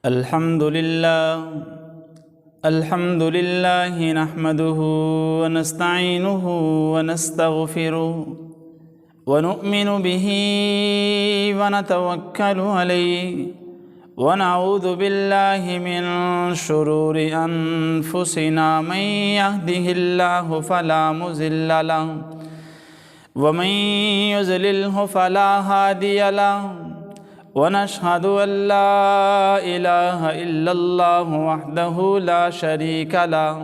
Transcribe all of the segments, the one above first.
الحمد لله نحمده ونستعينه ونستغفره ونؤمن به ونتوكل عليه ونعوذ بالله من شرور أنفسنا من يهده الله فلا مضل له ومن يضلله فلا هادي له ونشهد أن لا إله إلا الله وحده لا شريك له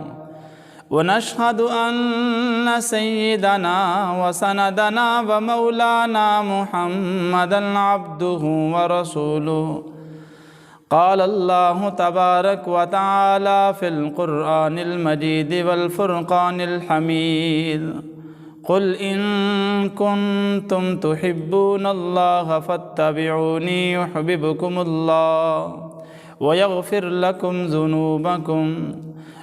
ونشهد أن سيدنا وسندنا ومولانا محمدا عبده ورسوله. قال الله تبارك وتعالى في القرآن المجيد والفرقان الحميد: قل إن كنتم تحبون الله فاتبعوني يحببكم الله ويغفر لكم ذنوبكم.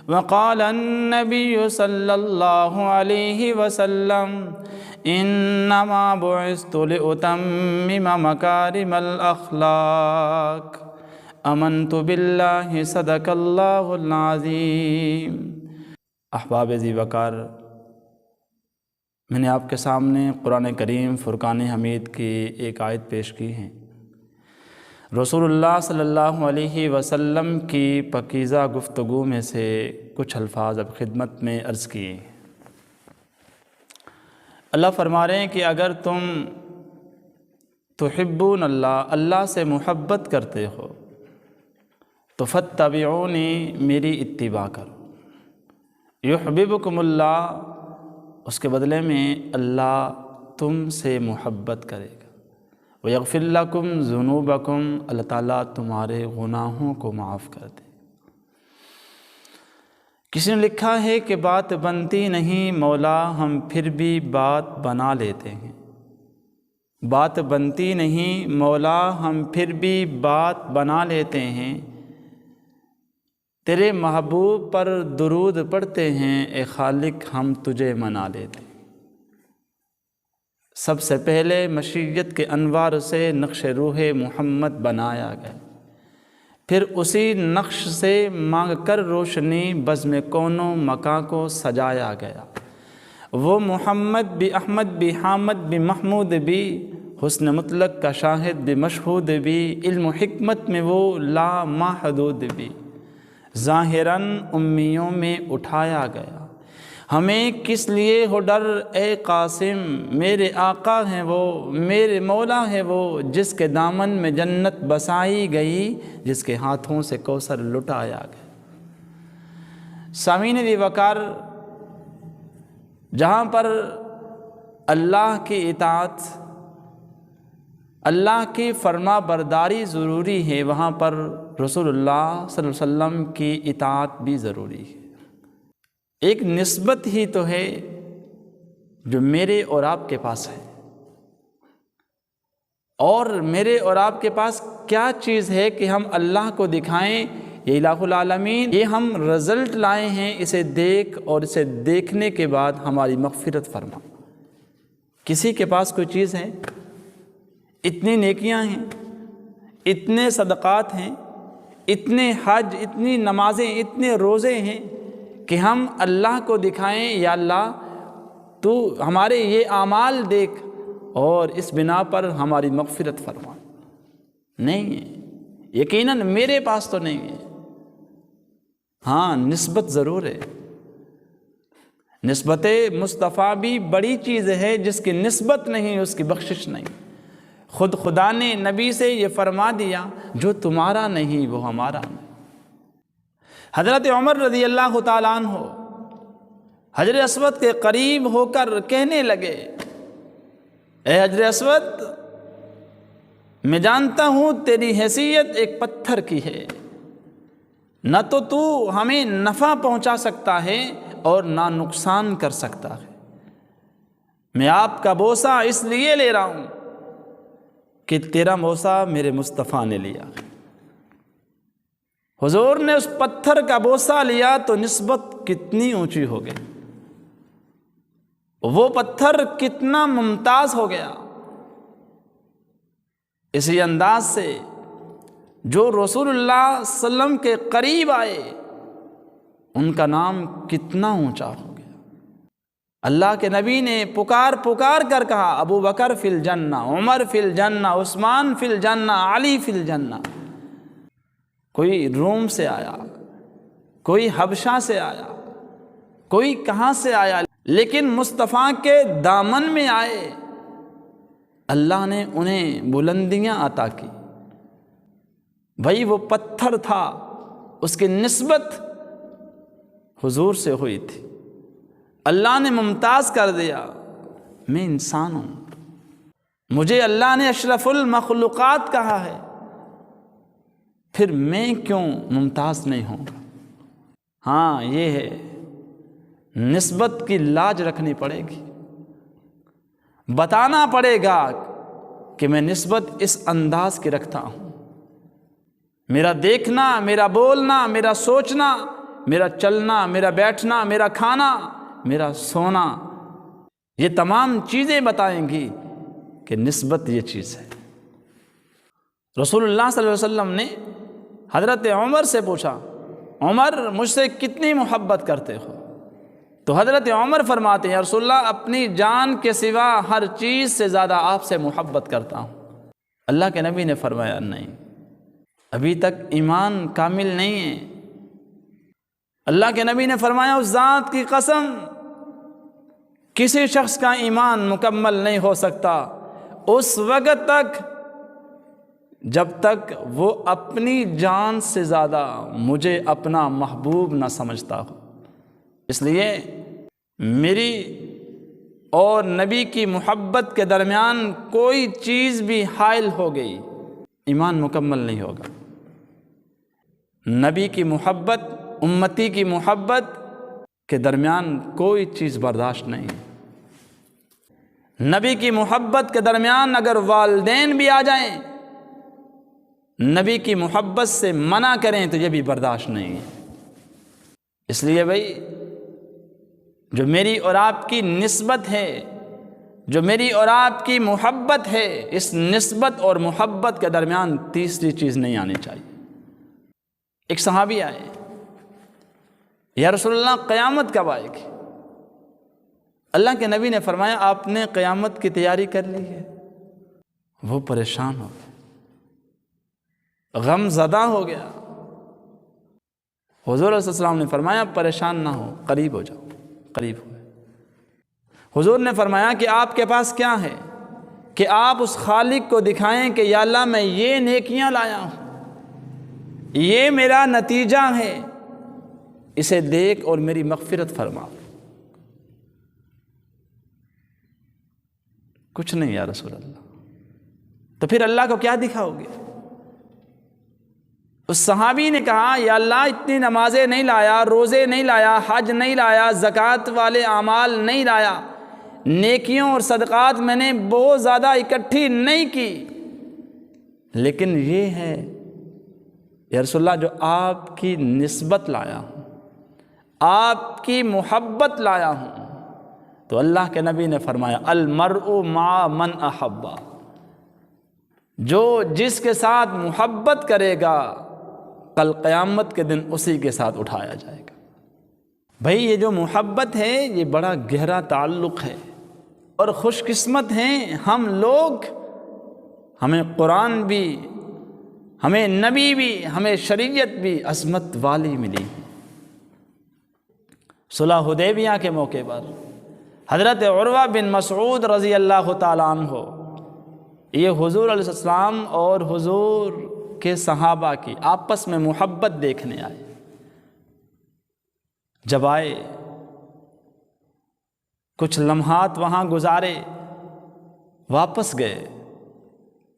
وقال النبي صلى الله عليه وسلم: إنما بعثت لأتمم مكارم الأخلاق. آمنت بالله صدق اللہ العظیم. احباب ذی وقار، میں نے آپ کے سامنے قرآن کریم فرقان حمید کی ایک آیت پیش کی ہے. رسول اللہ صلی اللہ علیہ وسلم کی پاکیزہ گفتگو میں سے کچھ الفاظ اب خدمت میں عرض کیے. اللہ فرما رہے ہیں کہ اگر تم تحبون اللہ، اللہ سے محبت کرتے ہو تو فاتبعونی، میری اتباع کرو. یحببکم اللہ، اس کے بدلے میں اللہ تم سے محبت کرے گا. وَيَغْفِرْ لَكُمْ ذُنُوبَكُمْ، اللہ تعالیٰ تمہارے گناہوں کو معاف کر دے. کسی نے لکھا ہے کہ بات بنتی نہیں مولا، ہم پھر بھی بات بنا لیتے ہیں. بات بنتی نہیں مولا، ہم پھر بھی بات بنا لیتے ہیں. تیرے محبوب پر درود پڑھتے ہیں، اے خالق ہم تجھے منا لیتے ہیں. سب سے پہلے مشیت کے انوار سے نقش روح محمد بنایا گیا، پھر اسی نقش سے مانگ کر روشنی بزم کون و مکان کو سجایا گیا. وہ محمد بھی احمد بھی حامد بھی محمود بھی، حسن مطلق کا شاہد بھی مشہود بھی، علم و حکمت میں وہ لا محدود بھی. ظاہراً امیوں میں اٹھایا گیا، ہمیں کس لیے ہو ڈر اے قاسم. میرے آقا ہیں وہ، میرے مولا ہے وہ، جس کے دامن میں جنت بسائی گئی، جس کے ہاتھوں سے کوثر لٹایا گیا. سامعین ذی وقار، جہاں پر اللہ کی اطاعت، اللہ کی فرما برداری ضروری ہے، وہاں پر رسول اللہ صلی اللہ علیہ وسلم کی اطاعت بھی ضروری ہے. ایک نسبت ہی تو ہے جو میرے اور آپ کے پاس ہے، اور میرے اور آپ کے پاس کیا چیز ہے کہ ہم اللہ کو دکھائیں. یہ الہ العالمین، یہ ہم رزلٹ لائے ہیں، اسے دیکھ اور اسے دیکھنے کے بعد ہماری مغفرت فرما. کسی کے پاس کوئی چیز ہے؟ اتنی نیکیاں ہیں، اتنے صدقات ہیں، اتنے حج، اتنی نمازیں، اتنے روزے ہیں کہ ہم اللہ کو دکھائیں یا اللہ تو ہمارے یہ اعمال دیکھ اور اس بنا پر ہماری مغفرت فرما. نہیں ہے، یقیناً میرے پاس تو نہیں ہے. ہاں، نسبت ضرور ہے. نسبت مصطفیٰ بھی بڑی چیز ہے، جس کی نسبت نہیں اس کی بخشش نہیں. خود خدا نے نبی سے یہ فرما دیا، جو تمہارا نہیں وہ ہمارا نہیں. حضرت عمر رضی اللہ تعالیٰ عنہ حجر اسود کے قریب ہو کر کہنے لگے: اے حجر اسود، میں جانتا ہوں تیری حیثیت ایک پتھر کی ہے، نہ تو ہمیں نفع پہنچا سکتا ہے اور نہ نقصان کر سکتا ہے. میں آپ کا بوسہ اس لیے لے رہا ہوں کہ تیرا بوسہ میرے مصطفیٰ نے لیا. حضور نے اس پتھر کا بوسہ لیا تو نسبت کتنی اونچی ہو گئی، وہ پتھر کتنا ممتاز ہو گیا. اسی انداز سے جو رسول اللہ صلی اللہ علیہ وسلم کے قریب آئے ان کا نام کتنا اونچا ہو گیا۔ اللہ کے نبی نے پکار پکار کر کہا ابو بکر فی الجنہ، عمر فی الجنہ، عثمان فی الجنہ، علی فی الجنہ۔ کوئی روم سے آیا، کوئی حبشہ سے آیا، کوئی کہاں سے آیا، لیکن مصطفیٰ کے دامن میں آئے، اللہ نے انہیں بلندیاں عطا کی۔ بھائی وہ پتھر تھا، اس کی نسبت حضور سے ہوئی تھی، اللہ نے ممتاز کر دیا۔ میں انسان ہوں، مجھے اللہ نے اشرف المخلوقات کہا ہے، پھر میں کیوں ممتاز نہیں ہوں گا؟ ہاں یہ ہے، نسبت کی لاج رکھنی پڑے گی، بتانا پڑے گا کہ میں نسبت اس انداز کی رکھتا ہوں۔ میرا دیکھنا، میرا بولنا، میرا سوچنا، میرا چلنا، میرا بیٹھنا، میرا کھانا، میرا سونا، یہ تمام چیزیں بتائیں گی کہ نسبت یہ چیز ہے۔ رسول اللہ صلی اللہ علیہ وسلم نے حضرت عمر سے پوچھا عمر مجھ سے کتنی محبت کرتے ہو؟ تو حضرت عمر فرماتے ہیں یا رسول اللہ اپنی جان کے سوا ہر چیز سے زیادہ آپ سے محبت کرتا ہوں۔ اللہ کے نبی نے فرمایا نہیں، ابھی تک ایمان کامل نہیں ہے۔ اللہ کے نبی نے فرمایا اس ذات کی قسم، کسی شخص کا ایمان مکمل نہیں ہو سکتا اس وقت تک جب تک وہ اپنی جان سے زیادہ مجھے اپنا محبوب نہ سمجھتا ہو۔ اس لیے میری اور نبی کی محبت کے درمیان کوئی چیز بھی حائل ہو گئی، ایمان مکمل نہیں ہوگا۔ نبی کی محبت، امتی کی محبت کے درمیان کوئی چیز برداشت نہیں۔ نبی کی محبت کے درمیان اگر والدین بھی آ جائیں، نبی کی محبت سے منع کریں تو یہ بھی برداشت نہیں ہے۔ اس لیے بھائی جو میری اور آپ کی نسبت ہے، جو میری اور آپ کی محبت ہے، اس نسبت اور محبت کے درمیان تیسری چیز نہیں آنی چاہیے۔ ایک صحابی آئے، یا رسول اللہ قیامت کب آئے گی؟ اللہ کے نبی نے فرمایا آپ نے قیامت کی تیاری کر لی ہے؟ وہ پریشان ہو گئے، غم زدہ ہو گیا۔ حضور علیہ السلام نے فرمایا پریشان نہ ہو، قریب ہو جاؤ، قریب ہوئے۔ حضور نے فرمایا کہ آپ کے پاس کیا ہے کہ آپ اس خالق کو دکھائیں کہ یا اللہ میں یہ نیکیاں لایا ہوں، یہ میرا نتیجہ ہے، اسے دیکھ اور میری مغفرت فرما۔ کچھ نہیں یا رسول اللہ، تو پھر اللہ کو کیا دکھاؤ گے؟ اس صحابی نے کہا یا اللہ اتنی نمازیں نہیں لایا، روزے نہیں لایا، حج نہیں لایا، زکوٰۃ والے اعمال نہیں لایا، نیکیوں اور صدقات میں نے بہت زیادہ اکٹھی نہیں کی، لیکن یہ ہے یا رسول اللہ جو آپ کی نسبت لایا ہوں، آپ کی محبت لایا ہوں۔ تو اللہ کے نبی نے فرمایا المرء مع من احبا، جو جس کے ساتھ محبت کرے گا کل قیامت کے دن اسی کے ساتھ اٹھایا جائے گا۔ بھائی یہ جو محبت ہے یہ بڑا گہرا تعلق ہے، اور خوش قسمت ہیں ہم لوگ، ہمیں قرآن بھی، ہمیں نبی بھی، ہمیں شریعت بھی عظمت والی ملی۔ صلح حدیبیہ کے موقع پر حضرت عروہ بن مسعود رضی اللہ تعالیٰ عنہ یہ حضور علیہ السلام اور حضور کے صحابہ کی آپس میں محبت دیکھنے آئے۔ جب آئے کچھ لمحات وہاں گزارے، واپس گئے،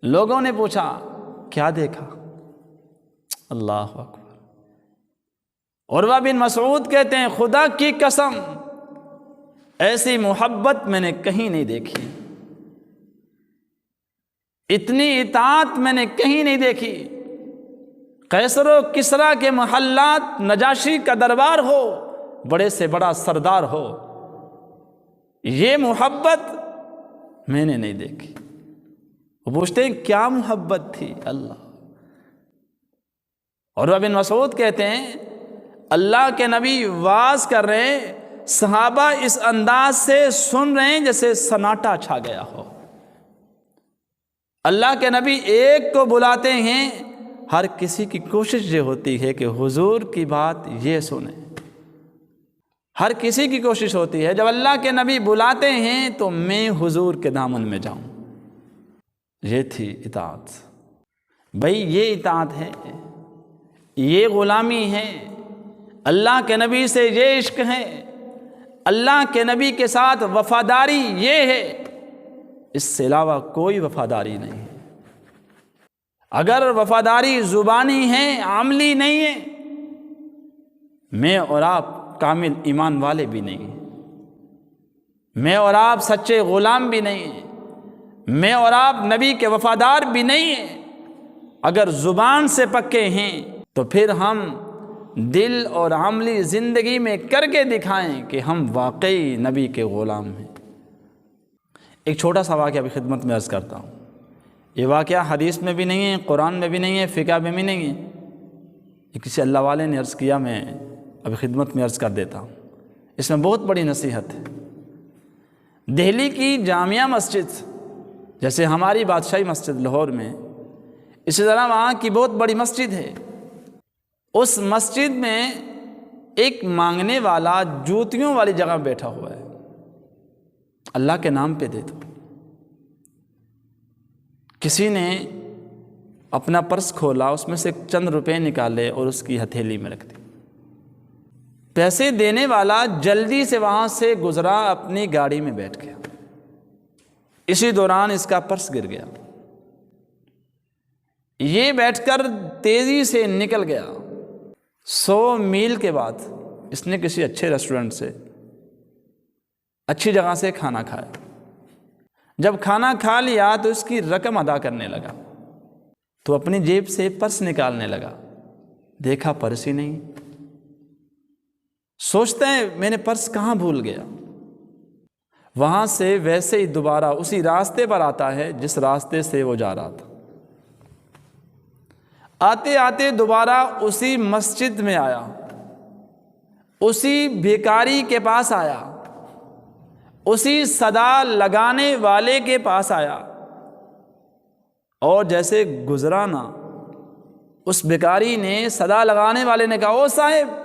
لوگوں نے پوچھا کیا دیکھا؟ اللہ اکبر۔ عروہ بن مسعود کہتے ہیں خدا کی قسم ایسی محبت میں نے کہیں نہیں دیکھی، اتنی اطاعت میں نے کہیں نہیں دیکھی۔ قیصر و کسریٰ کے محلات، نجاشی کا دربار ہو، بڑے سے بڑا سردار ہو، یہ محبت میں نے نہیں دیکھی۔ وہ پوچھتے ہیں کیا محبت تھی؟ اللہ اور ابن مسعود کہتے ہیں اللہ کے نبی واز کر رہے ہیں، صحابہ اس انداز سے سن رہے ہیں جیسے سناٹا چھا گیا ہو۔ اللہ کے نبی ایک کو بلاتے ہیں، ہر کسی کی کوشش یہ ہوتی ہے کہ حضور کی بات یہ سنیں، ہر کسی کی کوشش ہوتی ہے جب اللہ کے نبی بلاتے ہیں تو میں حضور کے دامن میں جاؤں۔ یہ تھی اطاعت۔ بھائی یہ اطاعت ہے، یہ غلامی ہے، اللہ کے نبی سے یہ عشق ہے، اللہ کے نبی کے ساتھ وفاداری یہ ہے، اس سے علاوہ کوئی وفاداری نہیں ہے۔ اگر وفاداری زبانی ہے، عملی نہیں ہے، میں اور آپ کامل ایمان والے بھی نہیں ہیں، میں اور آپ سچے غلام بھی نہیں ہیں، میں اور آپ نبی کے وفادار بھی نہیں ہیں۔ اگر زبان سے پکے ہیں تو پھر ہم دل اور عملی زندگی میں کر کے دکھائیں کہ ہم واقعی نبی کے غلام ہیں۔ ایک چھوٹا سا واقعہ ابھی خدمت میں عرض کرتا ہوں۔ یہ واقعہ حدیث میں بھی نہیں ہے، قرآن میں بھی نہیں ہے، فقہ میں بھی نہیں ہے، یہ کسی اللہ والے نے عرض کیا، میں ابھی خدمت میں عرض کر دیتا ہوں۔ اس میں بہت بڑی نصیحت ہے۔ دہلی کی جامعہ مسجد، جیسے ہماری بادشاہی مسجد لاہور میں، اسی طرح وہاں کی بہت بڑی مسجد ہے۔ اس مسجد میں ایک مانگنے والا جوتیوں والی جگہ بیٹھا ہوا ہے، اللہ کے نام پہ دے دو۔ کسی نے اپنا پرس کھولا، اس میں سے چند روپے نکالے اور اس کی ہتھیلی میں رکھ دی۔ پیسے دینے والا جلدی سے وہاں سے گزرا، اپنی گاڑی میں بیٹھ گیا۔ اسی دوران اس کا پرس گر گیا۔ یہ بیٹھ کر تیزی سے نکل گیا۔ 100 میل کے بعد اس نے کسی اچھے ریسٹورنٹ سے، اچھی جگہ سے کھانا کھایا۔ جب کھانا کھا لیا تو اس کی رقم ادا کرنے لگا، تو اپنی جیب سے پرس نکالنے لگا، دیکھا پرس ہی نہیں۔ سوچتے ہیں میں نے پرس کہاں بھول گیا۔ وہاں سے ویسے ہی دوبارہ اسی راستے پر آتا ہے جس راستے سے وہ جا رہا تھا۔ آتے آتے دوبارہ اسی مسجد میں آیا، اسی بھیکاری کے پاس آیا، اسی صدا لگانے والے کے پاس آیا، اور جیسے گزرا نا، اس بھیکاری نے، صدا لگانے والے نے کہا، او صاحب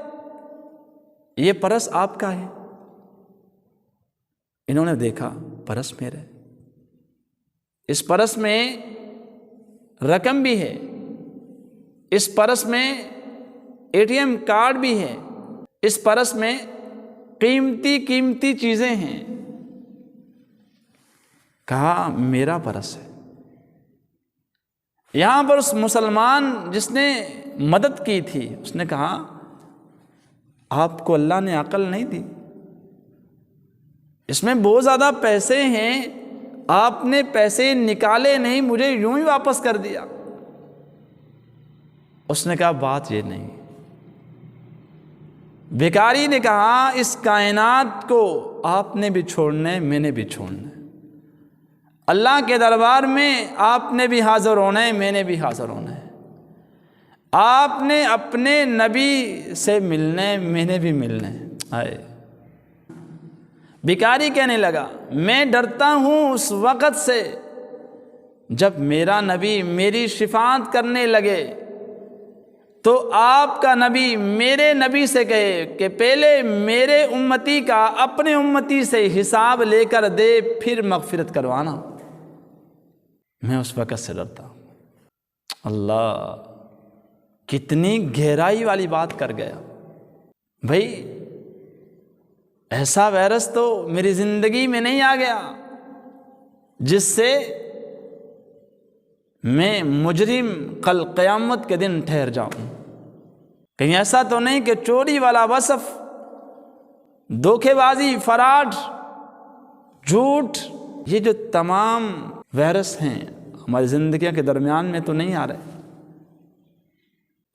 یہ پرس آپ کا ہے۔ انہوں نے دیکھا پرس میرا ہے، اس پرس میں رقم بھی ہے، اس پرس میں ATM کارڈ بھی ہے، اس پرس میں قیمتی چیزیں ہیں۔ کہا میرا پرس ہے۔ یہاں پر اس مسلمان جس نے مدد کی تھی، اس نے کہا آپ کو اللہ نے عقل نہیں دی، اس میں بہت زیادہ پیسے ہیں، آپ نے پیسے نکالے نہیں، مجھے یوں ہی واپس کر دیا۔ اس نے کہا بات یہ نہیں۔ بھیکاری نے کہا اس کائنات کو آپ نے بھی چھوڑنا ہے، میں نے بھی چھوڑنا ہے، اللہ کے دربار میں آپ نے بھی حاضر ہونا ہے، میں نے بھی حاضر ہونا ہے، آپ نے اپنے نبی سے ملنا ہے، میں نے بھی ملنا ہے۔ آئے بھیکاری کہنے لگا میں ڈرتا ہوں اس وقت سے جب میرا نبی میری شفاعت کرنے لگے تو آپ کا نبی میرے نبی سے کہے کہ پہلے میرے امتی کا اپنے امتی سے حساب لے کر دے، پھر مغفرت کروانا۔ میں اس وقت سے ڈرتا ہوں۔ اللہ کتنی گہرائی والی بات کر گیا۔ بھائی ایسا وائرس تو میری زندگی میں نہیں آ گیا جس سے میں مجرم کل قیامت کے دن ٹھہر جاؤں۔ کہیں ایسا تو نہیں کہ چوری والا وصف، دھوکے بازی، فراڈ، جھوٹ، یہ جو تمام وائرس ہیں ہماری زندگیوں کے درمیان میں تو نہیں آ رہے۔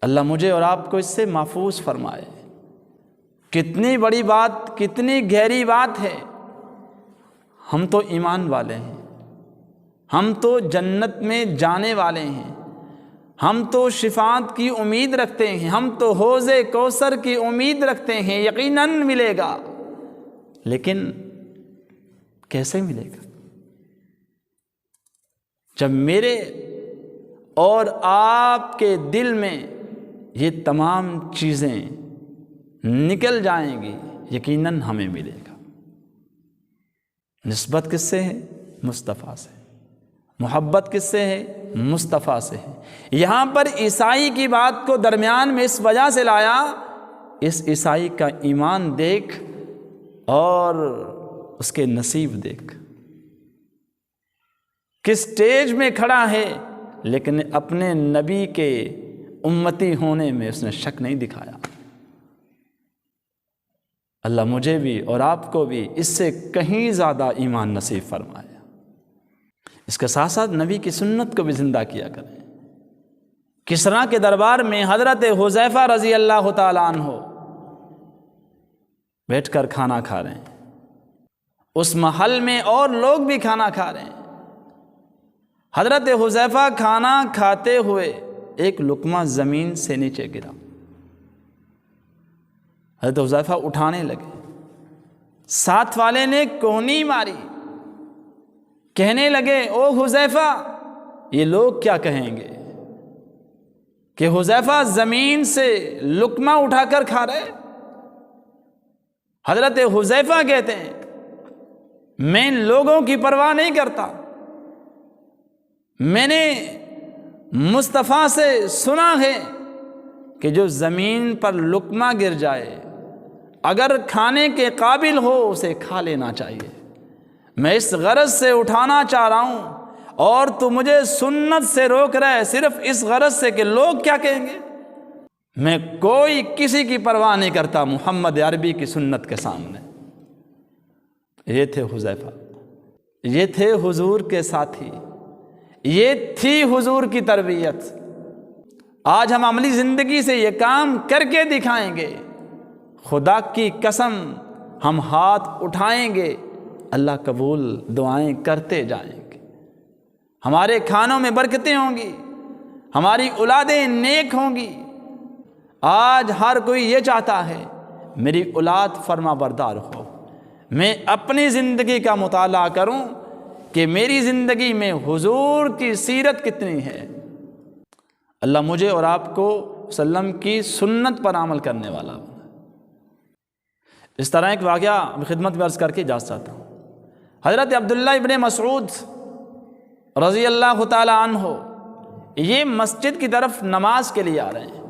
اللہ مجھے اور آپ کو اس سے محفوظ فرمائے۔ کتنی بڑی بات، کتنی گہری بات ہے۔ ہم تو ایمان والے ہیں، ہم تو جنت میں جانے والے ہیں، ہم تو شفاعت کی امید رکھتے ہیں، ہم تو حوض کوثر کی امید رکھتے ہیں، یقیناً ملے گا، لیکن کیسے ملے گا؟ جب میرے اور آپ کے دل میں یہ تمام چیزیں نکل جائیں گی، یقیناً ہمیں ملے گا۔ نسبت کس سے ہے؟ مصطفیٰ سے۔ محبت کس سے ہے؟ مصطفیٰ سے ہے۔ یہاں پر عیسائی کی بات کو درمیان میں اس وجہ سے لایا، اس عیسائی کا ایمان دیکھ اور اس کے نصیب دیکھ، کس سٹیج میں کھڑا ہے، لیکن اپنے نبی کے امتی ہونے میں اس نے شک نہیں دکھایا۔ اللہ مجھے بھی اور آپ کو بھی اس سے کہیں زیادہ ایمان نصیب فرمائے۔ اس کے ساتھ ساتھ نبی کی سنت کو بھی زندہ کیا کریں۔ کسریٰ کے دربار میں حضرت حذیفہ رضی اللہ تعالیٰ عنہ بیٹھ کر کھانا کھا رہے ہیں، اس محل میں اور لوگ بھی کھانا کھا رہے ہیں۔ حضرت حذیفہ کھانا کھاتے ہوئے ایک لقمہ زمین سے نیچے گرا، حضرت حذیفہ اٹھانے لگے، ساتھ والے نے کونی ماری، کہنے لگے او حذیفہ، یہ لوگ کیا کہیں گے کہ حذیفہ زمین سے لقمہ اٹھا کر کھا رہے؟ حضرت حذیفہ کہتے ہیں میں ان لوگوں کی پرواہ نہیں کرتا، میں نے مصطفیٰ سے سنا ہے کہ جو زمین پر لقمہ گر جائے اگر کھانے کے قابل ہو اسے کھا لینا چاہیے، میں اس غرض سے اٹھانا چاہ رہا ہوں اور تو مجھے سنت سے روک رہا ہے صرف اس غرض سے کہ لوگ کیا کہیں گے۔ میں کوئی کسی کی پرواہ نہیں کرتا محمد عربی کی سنت کے سامنے۔ یہ تھے حذیفہ، یہ تھے حضور کے ساتھی، یہ تھی حضور کی تربیت۔ آج ہم عملی زندگی سے یہ کام کر کے دکھائیں گے، خدا کی قسم ہم ہاتھ اٹھائیں گے، اللہ قبول دعائیں کرتے جائیں گے، ہمارے کھانوں میں برکتیں ہوں گی، ہماری اولادیں نیک ہوں گی۔ آج ہر کوئی یہ چاہتا ہے میری اولاد فرما بردار ہو، میں اپنی زندگی کا مطالعہ کروں کہ میری زندگی میں حضور کی سیرت کتنی ہے۔ اللہ مجھے اور آپ کو وسلم کی سنت پر عمل کرنے والا بنا۔ اس طرح ایک واقعہ خدمت میں عرض کر کے اجازت چاہتا ہوں۔ حضرت عبداللہ ابن مسعود رضی اللہ تعالی عنہ یہ مسجد کی طرف نماز کے لیے آ رہے ہیں،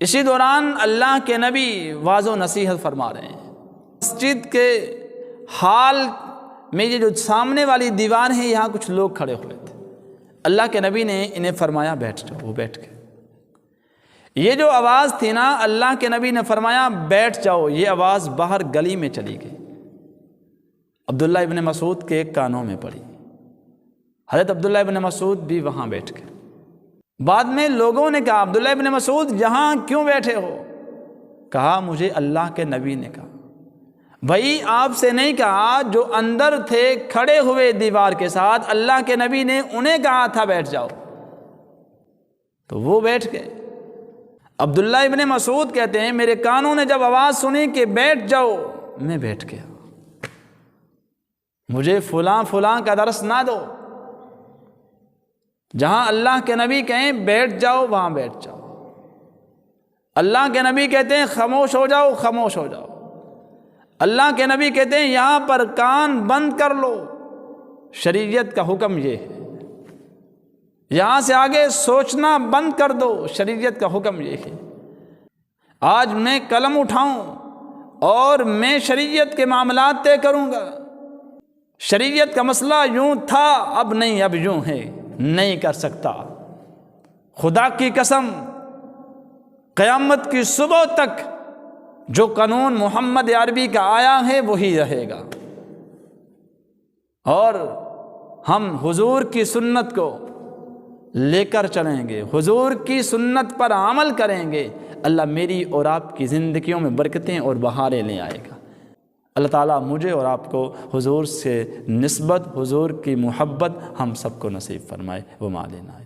اسی دوران اللہ کے نبی واعظ و نصیحت فرما رہے ہیں۔ مسجد کے حال میں یہ جو سامنے والی دیوار ہے یہاں کچھ لوگ کھڑے ہوئے تھے، اللہ کے نبی نے انہیں فرمایا بیٹھ جاؤ، وہ بیٹھ گئے۔ یہ جو آواز تھی نا، اللہ کے نبی نے فرمایا بیٹھ جاؤ، یہ آواز باہر گلی میں چلی گئی، عبداللہ ابن مسعود کے کانوں میں پڑی۔ حضرت عبداللہ ابن مسعود بھی وہاں بیٹھ گئے۔ بعد میں لوگوں نے کہا عبداللہ ابن مسعود یہاں کیوں بیٹھے ہو؟ کہا مجھے اللہ کے نبی نے کہا۔ بھائی آپ سے نہیں کہا، جو اندر تھے کھڑے ہوئے دیوار کے ساتھ اللہ کے نبی نے انہیں کہا تھا بیٹھ جاؤ، تو وہ بیٹھ گئے۔ عبداللہ ابن مسعود کہتے ہیں میرے کانوں نے جب آواز سنی کہ بیٹھ جاؤ، میں بیٹھ گیا۔ مجھے فلاں فلاں کا درس نہ دو، جہاں اللہ کے نبی کہیں بیٹھ جاؤ وہاں بیٹھ جاؤ، اللہ کے نبی کہتے ہیں خاموش ہو جاؤ خاموش ہو جاؤ، اللہ کے نبی کہتے ہیں یہاں پر کان بند کر لو، شریعت کا حکم یہ ہے، یہاں سے آگے سوچنا بند کر دو، شریعت کا حکم یہ ہے۔ آج میں قلم اٹھاؤں اور میں شریعت کے معاملات طے کروں گا، شریعت کا مسئلہ یوں تھا اب نہیں، اب یوں ہے، نہیں کر سکتا۔ خدا کی قسم قیامت کی صبح تک جو قانون محمد عربی کا آیا ہے وہی رہے گا، اور ہم حضور کی سنت کو لے کر چلیں گے، حضور کی سنت پر عمل کریں گے، اللہ میری اور آپ کی زندگیوں میں برکتیں اور بہاریں لے آئے گا۔ اللہ تعالیٰ مجھے اور آپ کو حضور سے نسبت، حضور کی محبت ہم سب کو نصیب فرمائے۔ وما علینا